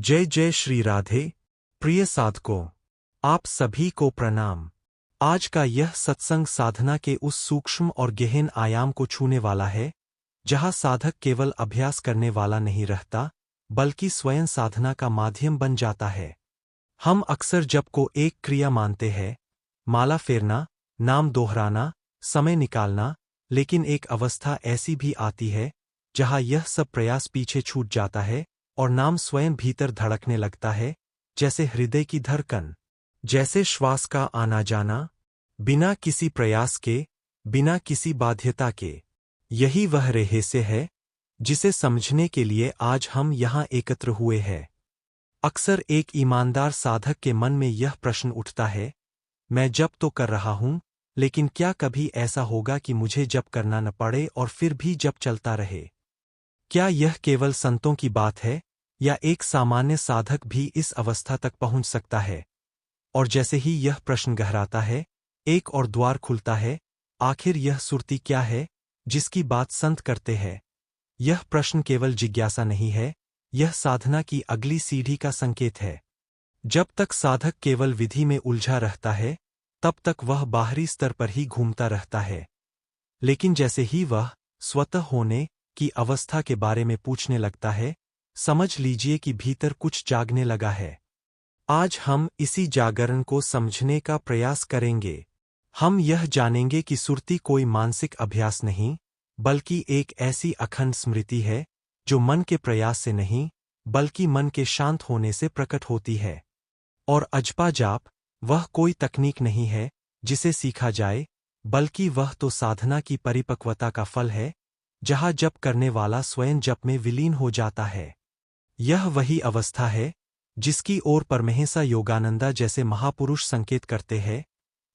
जय जय श्री राधे। प्रिय साधकों, आप सभी को प्रणाम। आज का यह सत्संग साधना के उस सूक्ष्म और गहन आयाम को छूने वाला है जहां साधक केवल अभ्यास करने वाला नहीं रहता बल्कि स्वयं साधना का माध्यम बन जाता है। हम अक्सर जप को एक क्रिया मानते हैं, माला फेरना, नाम दोहराना, समय निकालना, लेकिन एक अवस्था ऐसी भी आती है जहां यह सब प्रयास पीछे छूट जाता है और नाम स्वयं भीतर धड़कने लगता है, जैसे हृदय की धड़कन, जैसे श्वास का आना जाना, बिना किसी प्रयास के, बिना किसी बाध्यता के। यही वह रहस्य है जिसे समझने के लिए आज हम यहाँ एकत्र हुए हैं। अक्सर एक ईमानदार साधक के मन में यह प्रश्न उठता है, मैं जप तो कर रहा हूँ, लेकिन क्या कभी ऐसा होगा कि मुझे जप करना न पड़े और फिर भी जप चलता रहे? क्या यह केवल संतों की बात है या एक सामान्य साधक भी इस अवस्था तक पहुंच सकता है? और जैसे ही यह प्रश्न गहराता है, एक और द्वार खुलता है। आखिर यह सुरती क्या है जिसकी बात संत करते हैं? यह प्रश्न केवल जिज्ञासा नहीं है, यह साधना की अगली सीढ़ी का संकेत है। जब तक साधक केवल विधि में उलझा रहता है, तब तक वह बाहरी स्तर पर ही घूमता रहता है। लेकिन जैसे ही वह स्वतः होने की अवस्था के बारे में पूछने लगता है, समझ लीजिए कि भीतर कुछ जागने लगा है। आज हम इसी जागरण को समझने का प्रयास करेंगे। हम यह जानेंगे कि सुरती कोई मानसिक अभ्यास नहीं, बल्कि एक ऐसी अखंड स्मृति है जो मन के प्रयास से नहीं, बल्कि मन के शांत होने से प्रकट होती है। और अजपा जाप वह कोई तकनीक नहीं है जिसे सीखा जाए, बल्कि वह तो साधना की परिपक्वता का फल है, जहाँ जप करने वाला स्वयं जप में विलीन हो जाता है। यह वही अवस्था है जिसकी ओर परमहंस योगानंदा जैसे महापुरुष संकेत करते हैं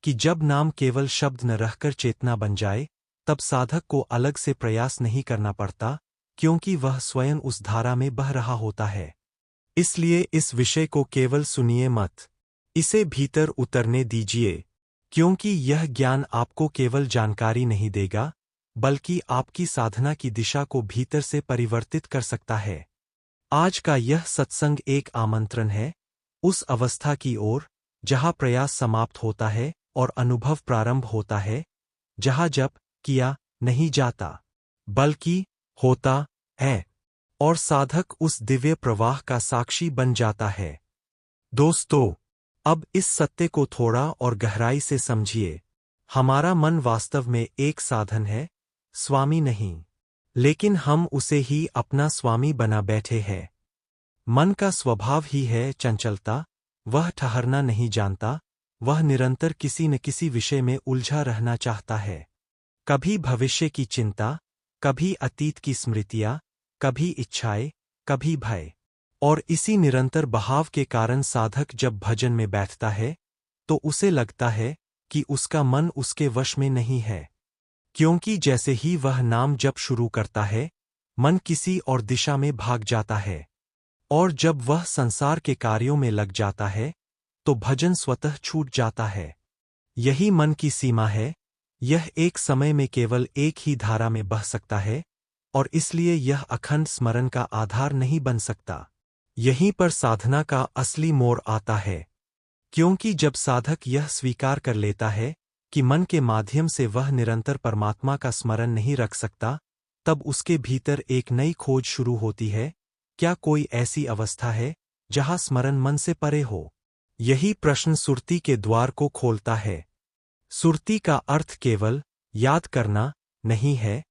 कि जब नाम केवल शब्द न रहकर चेतना बन जाए, तब साधक को अलग से प्रयास नहीं करना पड़ता, क्योंकि वह स्वयं उस धारा में बह रहा होता है। इसलिए इस विषय को केवल सुनिए मत, इसे भीतर उतरने दीजिए, क्योंकि यह ज्ञान आपको केवल जानकारी नहीं देगा, बल्कि आपकी साधना की दिशा को भीतर से परिवर्तित कर सकता है। आज का यह सत्संग एक आमंत्रण है उस अवस्था की ओर जहाँ प्रयास समाप्त होता है और अनुभव प्रारंभ होता है, जहाँ जप किया नहीं जाता बल्कि होता है, और साधक उस दिव्य प्रवाह का साक्षी बन जाता है। दोस्तों, अब इस सत्य को थोड़ा और गहराई से समझिए। हमारा मन वास्तव में एक साधन है, स्वामी नहीं, लेकिन हम उसे ही अपना स्वामी बना बैठे हैं। मन का स्वभाव ही है चंचलता, वह ठहरना नहीं जानता, वह निरंतर किसी न किसी विषय में उलझा रहना चाहता है। कभी भविष्य की चिंता, कभी अतीत की स्मृतियाँ, कभी इच्छाएं, कभी भय। और इसी निरंतर बहाव के कारण साधक जब भजन में बैठता है, तो उसे लगता है कि उसका मन उसके वश में नहीं है, क्योंकि जैसे ही वह नाम जप शुरू करता है, मन किसी और दिशा में भाग जाता है, और जब वह संसार के कार्यों में लग जाता है, तो भजन स्वतः छूट जाता है। यही मन की सीमा है, यह एक समय में केवल एक ही धारा में बह सकता है, और इसलिए यह अखंड स्मरण का आधार नहीं बन सकता। यहीं पर साधना का असली मोड़ आता है, क्योंकि जब साधक यह स्वीकार कर लेता है कि मन के माध्यम से वह निरंतर परमात्मा का स्मरण नहीं रख सकता, तब उसके भीतर एक नई खोज शुरू होती है। क्या कोई ऐसी अवस्था है जहाँ स्मरण मन से परे हो? यही प्रश्न सुरती के द्वार को खोलता है। सुरती का अर्थ केवल याद करना नहीं है,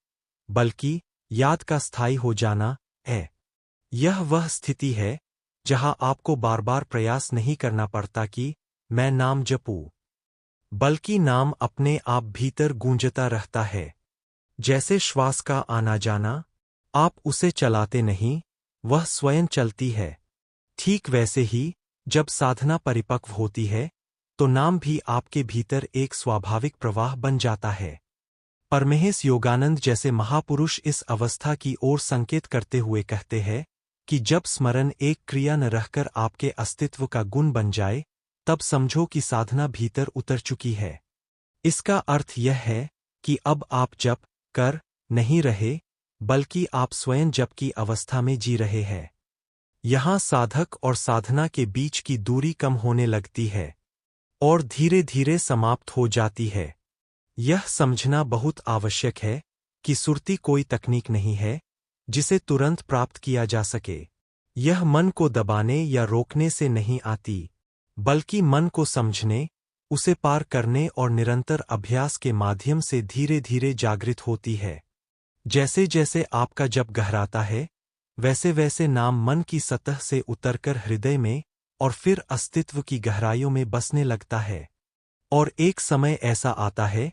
बल्कि याद का स्थायी हो जाना है। यह वह स्थिति है जहाँ आपको बार बार प्रयास नहीं करना पड़ता कि मैं नाम जपूं, बल्कि नाम अपने आप भीतर गूंजता रहता है, जैसे श्वास का आना जाना। आप उसे चलाते नहीं, वह स्वयं चलती है। ठीक वैसे ही जब साधना परिपक्व होती है, तो नाम भी आपके भीतर एक स्वाभाविक प्रवाह बन जाता है। परमहंस योगानंद जैसे महापुरुष इस अवस्था की ओर संकेत करते हुए कहते हैं कि जब स्मरण एक क्रिया न रहकर आपके अस्तित्व का गुण बन जाए, तब समझो कि साधना भीतर उतर चुकी है। इसका अर्थ यह है कि अब आप जप कर नहीं रहे, बल्कि आप स्वयं जप की अवस्था में जी रहे हैं। यहाँ साधक और साधना के बीच की दूरी कम होने लगती है और धीरे धीरे समाप्त हो जाती है। यह समझना बहुत आवश्यक है कि सुरती कोई तकनीक नहीं है जिसे तुरंत प्राप्त किया जा सके। यह मन को दबाने या रोकने से नहीं आती, बल्कि मन को समझने, उसे पार करने और निरंतर अभ्यास के माध्यम से धीरे धीरे जागृत होती है। जैसे जैसे आपका जप गहराता है, वैसे वैसे नाम मन की सतह से उतरकर हृदय में और फिर अस्तित्व की गहराइयों में बसने लगता है। और एक समय ऐसा आता है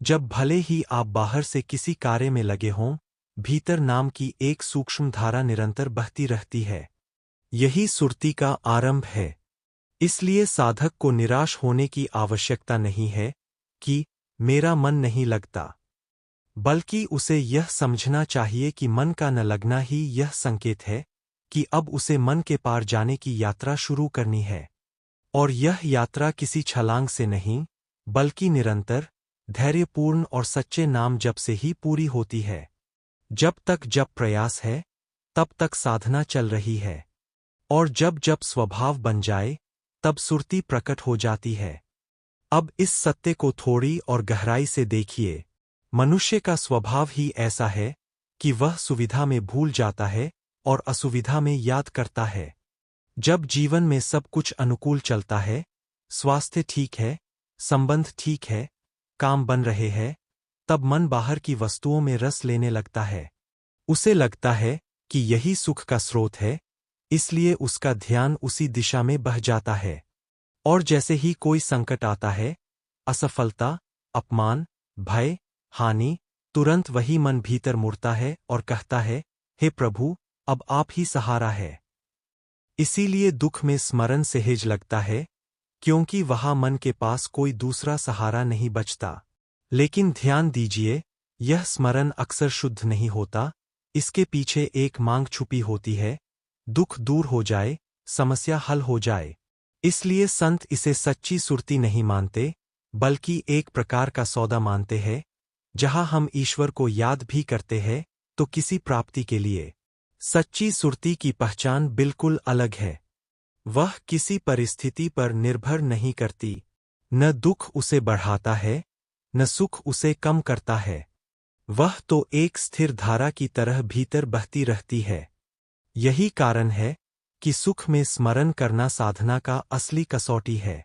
जब भले ही आप बाहर से किसी कार्य में लगे हों, भीतर नाम की एक सूक्ष्म धारा निरंतर बहती रहती है। यही सुरती का आरंभ है। इसलिए साधक को निराश होने की आवश्यकता नहीं है कि मेरा मन नहीं लगता, बल्कि उसे यह समझना चाहिए कि मन का न लगना ही यह संकेत है कि अब उसे मन के पार जाने की यात्रा शुरू करनी है। और यह यात्रा किसी छलांग से नहीं, बल्कि निरंतर, धैर्यपूर्ण और सच्चे नाम जप से ही पूरी होती है। जब तक जप प्रयास है, तब तक साधना चल रही है। और जब जप स्वभाव बन जाए, तब सुरती प्रकट हो जाती है। अब इस सत्य को थोड़ी और गहराई से देखिए। मनुष्य का स्वभाव ही ऐसा है कि वह सुविधा में भूल जाता है और असुविधा में याद करता है। जब जीवन में सब कुछ अनुकूल चलता है, स्वास्थ्य ठीक है, संबंध ठीक है, काम बन रहे हैं, तब मन बाहर की वस्तुओं में रस लेने लगता है। उसे लगता है कि यही सुख का स्रोत है, इसलिए उसका ध्यान उसी दिशा में बह जाता है। और जैसे ही कोई संकट आता है, असफलता, अपमान, भय, हानि, तुरंत वही मन भीतर मुड़ता है और कहता है, हे प्रभु, अब आप ही सहारा है। इसीलिए दुख में स्मरण सहज लगता है, क्योंकि वहाँ मन के पास कोई दूसरा सहारा नहीं बचता। लेकिन ध्यान दीजिए, यह स्मरण अक्सर शुद्ध नहीं होता, इसके पीछे एक मांग छुपी होती है, दुख दूर हो जाए, समस्या हल हो जाए। इसलिए संत इसे सच्ची सुरती नहीं मानते, बल्कि एक प्रकार का सौदा मानते हैं, जहाँ हम ईश्वर को याद भी करते हैं, तो किसी प्राप्ति के लिए। सच्ची सुरती की पहचान बिल्कुल अलग है। वह किसी परिस्थिति पर निर्भर नहीं करती। न दुख उसे बढ़ाता है, न सुख उसे कम करता है। वह तो एक स्थिर धारा की तरह भीतर बहती रहती है। यही कारण है कि सुख में स्मरण करना साधना का असली कसौटी है।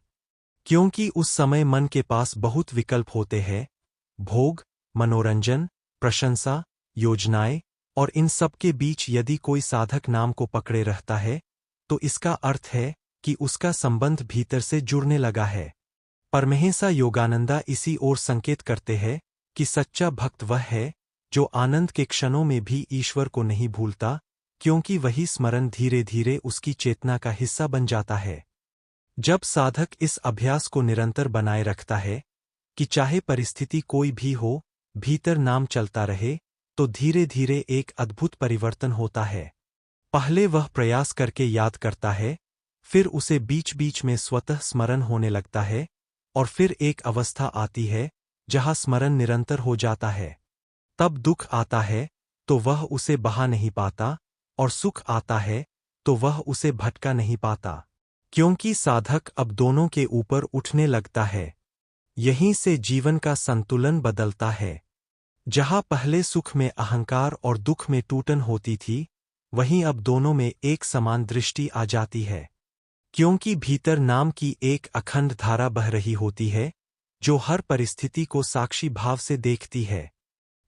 क्योंकि उस समय मन के पास बहुत विकल्प होते हैं, भोग, मनोरंजन, प्रशंसा, योजनाएं, और इन सब के बीच यदि कोई साधक नाम को पकड़े रहता है, तो इसका अर्थ है कि उसका संबंध भीतर से जुड़ने लगा है। परमहंसा योगानंदा इसी ओर संकेत करते हैं कि सच्चा भक्त वह है जो आनंद के क्षणों में भी ईश्वर को नहीं भूलता, क्योंकि वही स्मरण धीरे धीरे उसकी चेतना का हिस्सा बन जाता है। जब साधक इस अभ्यास को निरंतर बनाए रखता है कि चाहे परिस्थिति कोई भी हो, भीतर नाम चलता रहे, तो धीरे धीरे एक अद्भुत परिवर्तन होता है। पहले वह प्रयास करके याद करता है, फिर उसे बीच बीच में स्वतः स्मरण होने लगता है, और फिर एक अवस्था आती है जहाँ स्मरण निरंतर हो जाता है। तब दुख आता है तो वह उसे बहा नहीं पाता, और सुख आता है तो वह उसे भटका नहीं पाता, क्योंकि साधक अब दोनों के ऊपर उठने लगता है। यहीं से जीवन का संतुलन बदलता है। जहाँ पहले सुख में अहंकार और दुख में टूटन होती थी, वहीं अब दोनों में एक समान दृष्टि आ जाती है। क्योंकि भीतर नाम की एक अखंड धारा बह रही होती है, जो हर परिस्थिति को साक्षी भाव से देखती है।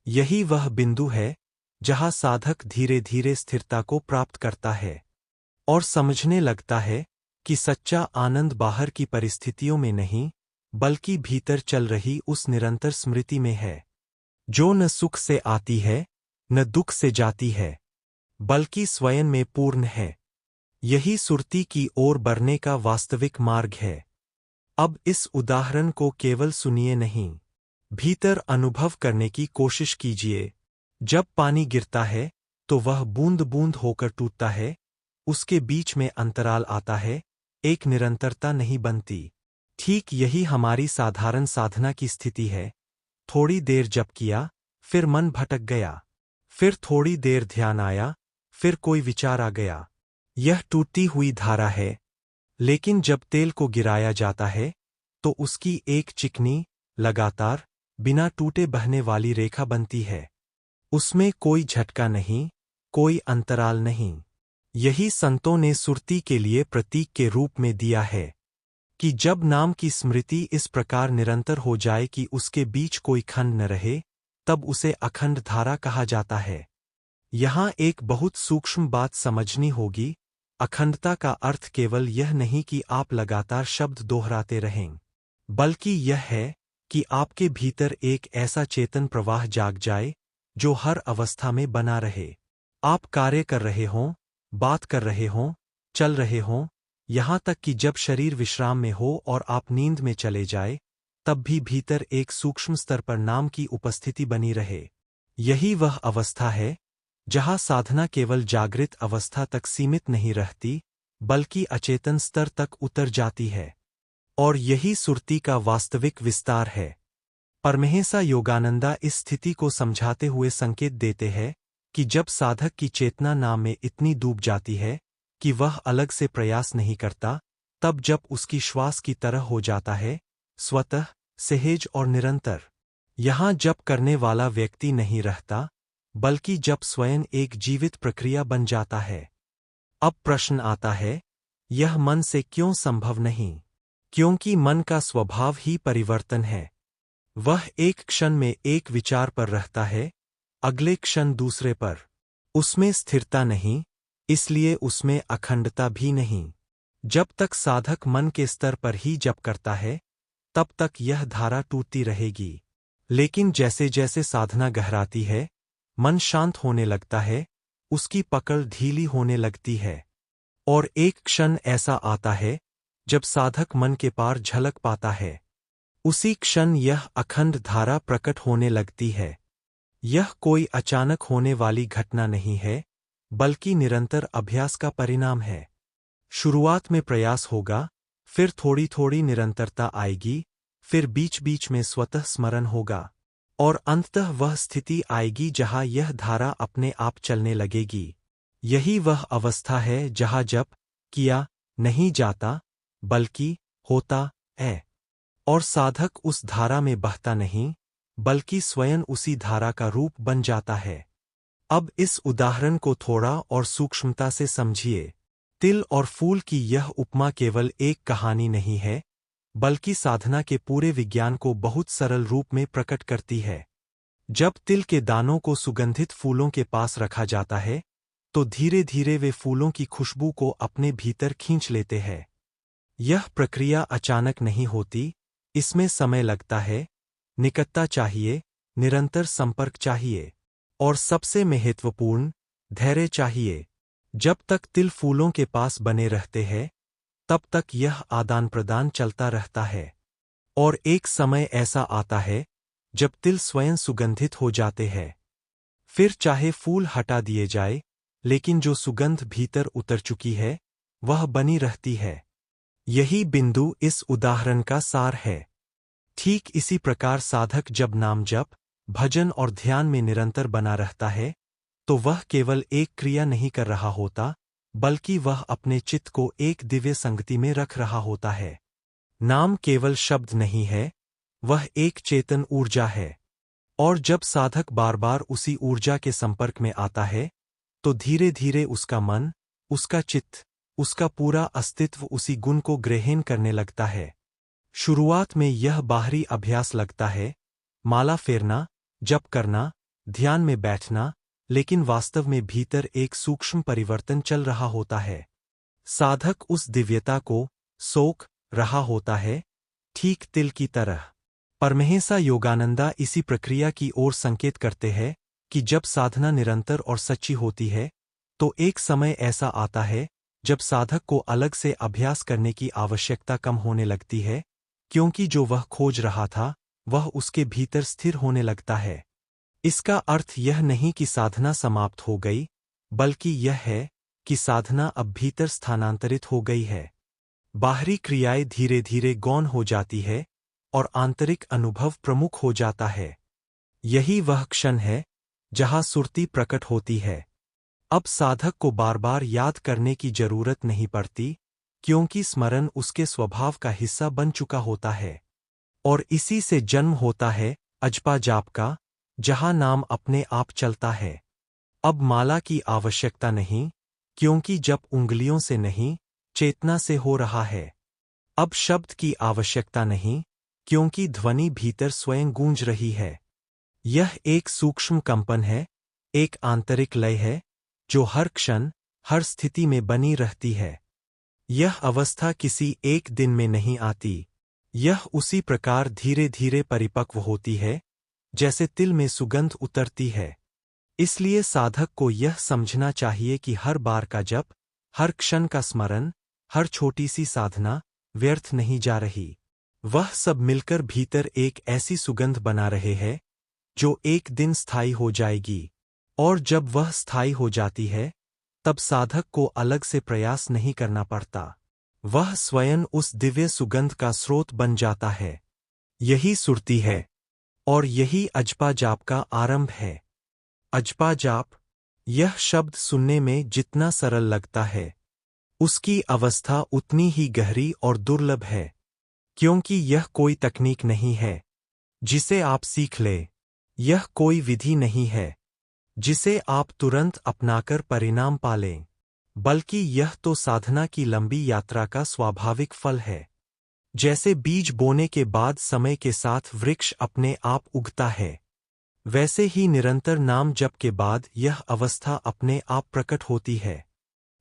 यही वह बिंदु है जहाँ साधक धीरे धीरे स्थिरता को प्राप्त करता है और समझने लगता है कि सच्चा आनंद बाहर की परिस्थितियों में नहीं, बल्कि भीतर चल रही उस निरंतर स्मृति में है, जो न सुख से आती है, न दुख से जाती है, बल्कि स्वयं में पूर्ण है। यही सुरती की ओर बढ़ने का वास्तविक मार्ग है। अब इस उदाहरण को केवल सुनिए नहीं, भीतर अनुभव करने की कोशिश कीजिए। जब पानी गिरता है तो वह बूंद बूंद होकर टूटता है, उसके बीच में अंतराल आता है, एक निरंतरता नहीं बनती। ठीक यही हमारी साधारण साधना की स्थिति है। थोड़ी देर जप किया, फिर मन भटक गया, फिर थोड़ी देर ध्यान आया, फिर कोई विचार आ गया। यह टूटती हुई धारा है, लेकिन जब तेल को गिराया जाता है तो उसकी एक चिकनी, लगातार, बिना टूटे बहने वाली रेखा बनती है। उसमें कोई झटका नहीं, कोई अंतराल नहीं। यही संतों ने सुरती के लिए प्रतीक के रूप में दिया है कि जब नाम की स्मृति इस प्रकार निरंतर हो जाए कि उसके बीच कोई खंड न रहे, तब उसे अखंड धारा कहा जाता है। यहाँ एक बहुत सूक्ष्म बात समझनी होगी। अखंडता का अर्थ केवल यह नहीं कि आप लगातार शब्द दोहराते रहें, बल्कि यह है कि आपके भीतर एक ऐसा चेतन प्रवाह जाग जाए जो हर अवस्था में बना रहे। आप कार्य कर रहे हों, बात कर रहे हों, चल रहे हों, यहाँ तक कि जब शरीर विश्राम में हो और आप नींद में चले जाए, तब भी भीतर एक सूक्ष्म स्तर पर नाम की उपस्थिति बनी रहे। यही वह अवस्था है जहाँ साधना केवल जागृत अवस्था तक सीमित नहीं रहती, बल्कि अचेतन स्तर तक उतर जाती है। और यही सुरती का वास्तविक विस्तार है। परमहंस योगानंदा इस स्थिति को समझाते हुए संकेत देते हैं कि जब साधक की चेतना नाम में इतनी डूब जाती है कि वह अलग से प्रयास नहीं करता, तब जब उसकी श्वास की तरह हो जाता है, स्वतः, सहज और निरंतर। यहाँ जप करने वाला व्यक्ति नहीं रहता, बल्कि जप स्वयं एक जीवित प्रक्रिया बन जाता है। अब प्रश्न आता है, यह मन से क्यों संभव नहीं? क्योंकि मन का स्वभाव ही परिवर्तन है। वह एक क्षण में एक विचार पर रहता है, अगले क्षण दूसरे पर। उसमें स्थिरता नहीं, इसलिए उसमें अखंडता भी नहीं। जब तक साधक मन के स्तर पर ही जप करता है, तब तक यह धारा टूटती रहेगी। लेकिन जैसे जैसे साधना गहराती है, मन शांत होने लगता है, उसकी पकड़ ढीली होने लगती है। और एक क्षण ऐसा आता है जब साधक मन के पार झलक पाता है। उसी क्षण यह अखंड धारा प्रकट होने लगती है। यह कोई अचानक होने वाली घटना नहीं है, बल्कि निरंतर अभ्यास का परिणाम है। शुरुआत में प्रयास होगा, फिर थोड़ी थोड़ी निरंतरता आएगी, फिर बीच बीच में स्वतः स्मरण होगा, और अंततः वह स्थिति आएगी जहाँ यह धारा अपने आप चलने लगेगी। यही वह अवस्था है जहाँ जप किया नहीं जाता, बल्कि होता है। और साधक उस धारा में बहता नहीं, बल्कि स्वयं उसी धारा का रूप बन जाता है। अब इस उदाहरण को थोड़ा और सूक्ष्मता से समझिए। तिल और फूल की यह उपमा केवल एक कहानी नहीं है, बल्कि साधना के पूरे विज्ञान को बहुत सरल रूप में प्रकट करती है। जब तिल के दानों को सुगंधित फूलों के पास रखा जाता है, तो धीरे धीरे वे फूलों की खुशबू को अपने भीतर खींच लेते हैं। यह प्रक्रिया अचानक नहीं होती, इसमें समय लगता है, निकटता चाहिए, निरंतर संपर्क चाहिए, और सबसे महत्वपूर्ण, धैर्य चाहिए। जब तक तिल फूलों के पास बने रहते हैं, तब तक यह आदान प्रदान चलता रहता है। और एक समय ऐसा आता है जब तिल स्वयं सुगंधित हो जाते हैं। फिर चाहे फूल हटा दिए जाए, लेकिन जो सुगंध भीतर उतर चुकी है, वह बनी रहती है। यही बिंदु इस उदाहरण का सार है। ठीक इसी प्रकार साधक जब नाम जप, भजन और ध्यान में निरंतर बना रहता है, तो वह केवल एक क्रिया नहीं कर रहा होता, बल्कि वह अपने चित्त को एक दिव्य संगति में रख रहा होता है। नाम केवल शब्द नहीं है, वह एक चेतन ऊर्जा है। और जब साधक बार बार उसी ऊर्जा के संपर्क में आता है, तो धीरे धीरे उसका मन, उसका चित्त, उसका पूरा अस्तित्व उसी गुण को ग्रहण करने लगता है। शुरुआत में यह बाहरी अभ्यास लगता है, माला फेरना, जप करना, ध्यान में बैठना, लेकिन वास्तव में भीतर एक सूक्ष्म परिवर्तन चल रहा होता है। साधक उस दिव्यता को सोख रहा होता है, ठीक तिल की तरह। परमहंस योगानंदा इसी प्रक्रिया की ओर संकेत करते हैं कि जब साधना निरंतर और सच्ची होती है, तो एक समय ऐसा आता है जब साधक को अलग से अभ्यास करने की आवश्यकता कम होने लगती है, क्योंकि जो वह खोज रहा था, वह उसके भीतर स्थिर होने लगता है। इसका अर्थ यह नहीं कि साधना समाप्त हो गई, बल्कि यह है कि साधना अब भीतर स्थानांतरित हो गई है। बाहरी क्रियाएं धीरे धीरे गौण हो जाती है, और आंतरिक अनुभव प्रमुख हो जाता है। यही वह क्षण है जहाँ सुरती प्रकट होती है। अब साधक को बार बार याद करने की जरूरत नहीं पड़ती, क्योंकि स्मरण उसके स्वभाव का हिस्सा बन चुका होता है। और इसी से जन्म होता है अजपा जाप का, जहां नाम अपने आप चलता है। अब माला की आवश्यकता नहीं, क्योंकि जब उंगलियों से नहीं, चेतना से हो रहा है। अब शब्द की आवश्यकता नहीं, क्योंकि ध्वनि भीतर स्वयं गूंज रही है। यह एक सूक्ष्म कंपन है, एक आंतरिक लय है, जो हर क्षण, हर स्थिति में बनी रहती है। यह अवस्था किसी एक दिन में नहीं आती। यह उसी प्रकार धीरे धीरे परिपक्व होती है, जैसे तिल में सुगंध उतरती है। इसलिए साधक को यह समझना चाहिए कि हर बार का जप, हर क्षण का स्मरण, हर छोटी सी साधना व्यर्थ नहीं जा रही। वह सब मिलकर भीतर एक ऐसी सुगंध बना रहे हैं, जो एक दिन स्थायी हो जाएगी। और जब वह स्थायी हो जाती है, तब साधक को अलग से प्रयास नहीं करना पड़ता। वह स्वयं उस दिव्य सुगंध का स्रोत बन जाता है। यही सुरती है, और यही अजपा जाप का आरंभ है। अजपा जाप, यह शब्द सुनने में जितना सरल लगता है, उसकी अवस्था उतनी ही गहरी और दुर्लभ है, क्योंकि यह कोई तकनीक नहीं है जिसे आप सीख ले। यह कोई विधि नहीं है जिसे आप तुरंत अपनाकर परिणाम पालें, बल्कि यह तो साधना की लंबी यात्रा का स्वाभाविक फल है। जैसे बीज बोने के बाद समय के साथ वृक्ष अपने आप उगता है, वैसे ही निरंतर नाम जप के बाद यह अवस्था अपने आप प्रकट होती है।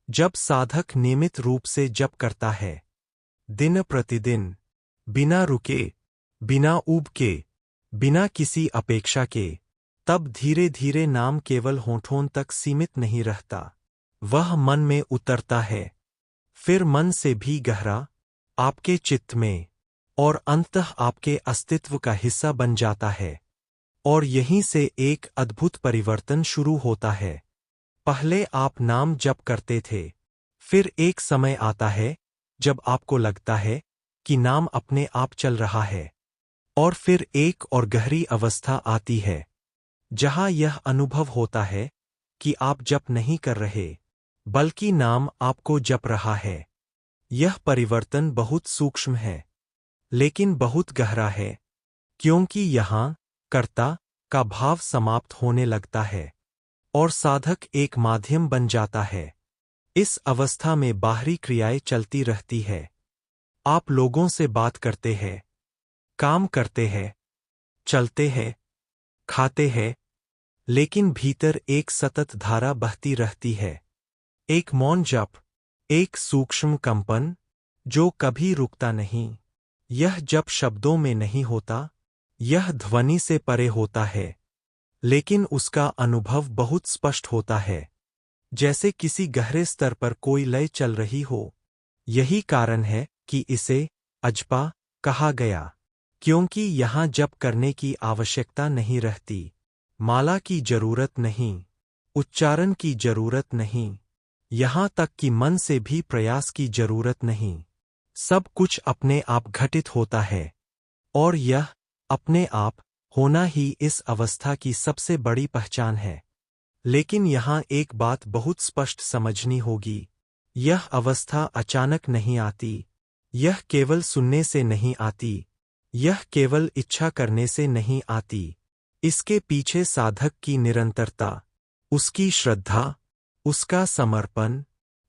जब साधक नियमित रूप से जप करता है, दिन प्रतिदिन, बिना रुके, बिना ऊब के, बिना किसी अपेक्षा के, तब धीरे धीरे नाम केवल होठों तक सीमित नहीं रहता। वह मन में उतरता है, फिर मन से भी गहरा, आपके चित्त में, और अंततः आपके अस्तित्व का हिस्सा बन जाता है। और यहीं से एक अद्भुत परिवर्तन शुरू होता है। पहले आप नाम जप करते थे, फिर एक समय आता है जब आपको लगता है कि नाम अपने आप चल रहा है। और फिर एक और गहरी अवस्था आती है, जहां यह अनुभव होता है कि आप जप नहीं कर रहे, बल्कि नाम आपको जप रहा है। यह परिवर्तन बहुत सूक्ष्म है, लेकिन बहुत गहरा है, क्योंकि यहां कर्ता का भाव समाप्त होने लगता है, और साधक एक माध्यम बन जाता है। इस अवस्था में बाहरी क्रियाएं चलती रहती है। आप लोगों से बात करते हैं, काम करते हैं, चलते हैं, खाते हैं, लेकिन भीतर एक सतत धारा बहती रहती है। एक मौन जप, एक सूक्ष्म कंपन, जो कभी रुकता नहीं। यह जप शब्दों में नहीं होता, यह ध्वनि से परे होता है, लेकिन उसका अनुभव बहुत स्पष्ट होता है, जैसे किसी गहरे स्तर पर कोई लय चल रही हो। यही कारण है कि इसे अजपा कहा गया, क्योंकि यहाँ जप करने की आवश्यकता नहीं रहती। माला की जरूरत नहीं, उच्चारण की जरूरत नहीं, यहाँ तक कि मन से भी प्रयास की जरूरत नहीं। सब कुछ अपने आप घटित होता है, और यह अपने आप होना ही इस अवस्था की सबसे बड़ी पहचान है। लेकिन यहाँ एक बात बहुत स्पष्ट समझनी होगी। यह अवस्था अचानक नहीं आती, यह केवल सुनने से नहीं आती, यह केवल इच्छा करने से नहीं आती। इसके पीछे साधक की निरंतरता, उसकी श्रद्धा, उसका समर्पण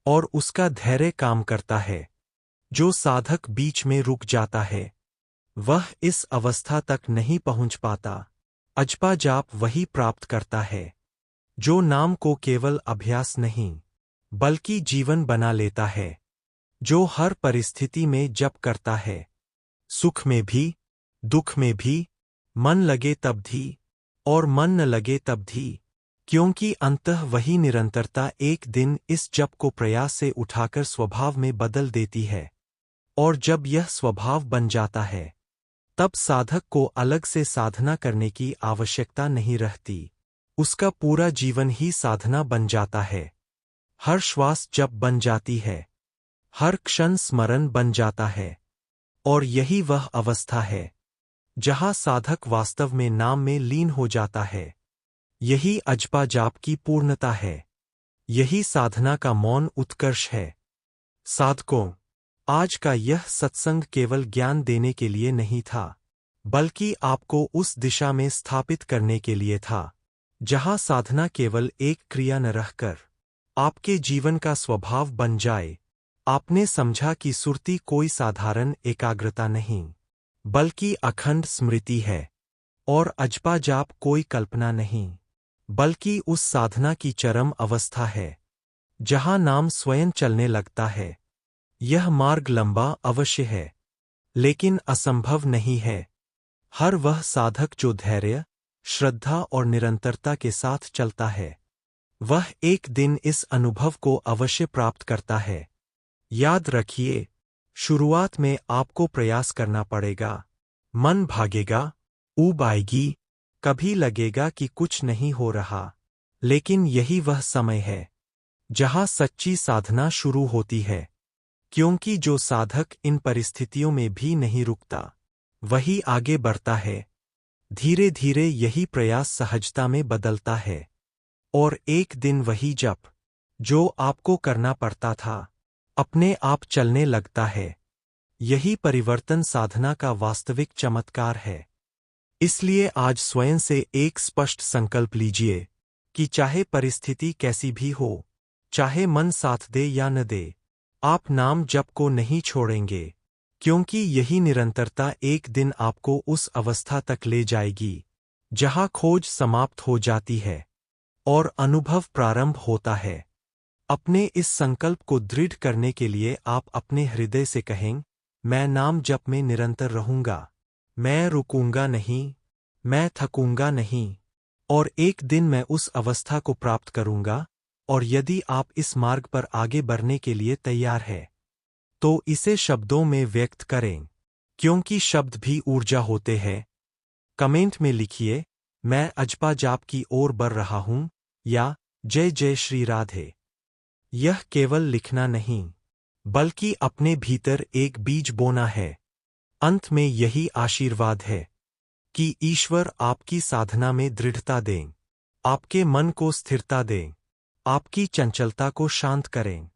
और उसका धैर्य काम करता है। जो साधक बीच में रुक जाता है, वह इस अवस्था तक नहीं पहुंच पाता। अजपा जाप वही प्राप्त करता है जो नाम को केवल अभ्यास नहीं, बल्कि जीवन बना लेता है। जो हर परिस्थिति में जप करता है, सुख में भी, दुख में भी, मन लगे तब भी, और मन न लगे तब भी, क्योंकि अंततः वही निरंतरता एक दिन इस जप को प्रयास से उठाकर स्वभाव में बदल देती है। और जब यह स्वभाव बन जाता है, तब साधक को अलग से साधना करने की आवश्यकता नहीं रहती। उसका पूरा जीवन ही साधना बन जाता है। हर श्वास जप बन जाती है, हर क्षण स्मरण बन जाता है। और यही वह अवस्था है जहां साधक वास्तव में नाम में लीन हो जाता है। यही अजपा जाप की पूर्णता है। यही साधना का मौन उत्कर्ष है। साधकों, आज का यह सत्संग केवल ज्ञान देने के लिए नहीं था, बल्कि आपको उस दिशा में स्थापित करने के लिए था जहां साधना केवल एक क्रिया न रहकर आपके जीवन का स्वभाव बन जाए। आपने समझा कि सुरती कोई साधारण एकाग्रता नहीं, बल्कि अखंड स्मृति है, और अजपा जाप कोई कल्पना नहीं, बल्कि उस साधना की चरम अवस्था है जहां नाम स्वयं चलने लगता है। यह मार्ग लंबा अवश्य है, लेकिन असंभव नहीं है। हर वह साधक जो धैर्य, श्रद्धा और निरंतरता के साथ चलता है, वह एक दिन इस अनुभव को अवश्य प्राप्त करता है। याद रखिए, शुरुआत में आपको प्रयास करना पड़ेगा। मन भागेगा, ऊब आएगी, कभी लगेगा कि कुछ नहीं हो रहा, लेकिन यही वह समय है जहां सच्ची साधना शुरू होती है। क्योंकि जो साधक इन परिस्थितियों में भी नहीं रुकता, वही आगे बढ़ता है। धीरे धीरे यही प्रयास सहजता में बदलता है, और एक दिन वही जप जो आपको करना पड़ता था, अपने आप चलने लगता है। यही परिवर्तन साधना का वास्तविक चमत्कार है। इसलिए आज स्वयं से एक स्पष्ट संकल्प लीजिए कि चाहे परिस्थिति कैसी भी हो, चाहे मन साथ दे या न दे, आप नाम जप को नहीं छोड़ेंगे, क्योंकि यही निरंतरता एक दिन आपको उस अवस्था तक ले जाएगी जहां खोज समाप्त हो जाती है और अनुभव प्रारंभ होता है। अपने इस संकल्प को दृढ़ करने के लिए आप अपने हृदय से कहें, मैं नाम जप में निरंतर रहूंगा, मैं रुकूंगा नहीं, मैं थकूंगा नहीं, और एक दिन मैं उस अवस्था को प्राप्त करूंगा। और यदि आप इस मार्ग पर आगे बढ़ने के लिए तैयार हैं, तो इसे शब्दों में व्यक्त करें, क्योंकि शब्द भी ऊर्जा होते हैं। कमेंट में लिखिए, मैं अजपा जाप की ओर बढ़ रहा हूं, या जय जय श्री राधे। यह केवल लिखना नहीं, बल्कि अपने भीतर एक बीज बोना है। अंत में यही आशीर्वाद है कि ईश्वर आपकी साधना में दृढ़ता दें, आपके मन को स्थिरता दें, आपकी चंचलता को शांत करें,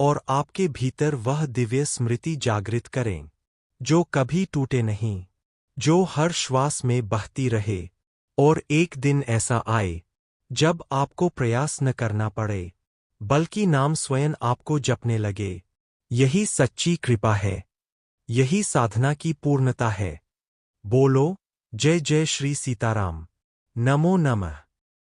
और आपके भीतर वह दिव्य स्मृति जागृत करें जो कभी टूटे नहीं, जो हर श्वास में बहती रहे। और एक दिन ऐसा आए जब आपको प्रयास न करना पड़े, बल्कि नाम स्वयं आपको जपने लगे। यही सच्ची कृपा है, यही साधना की पूर्णता है। बोलो जय जय श्री सीताराम। नमो नमः।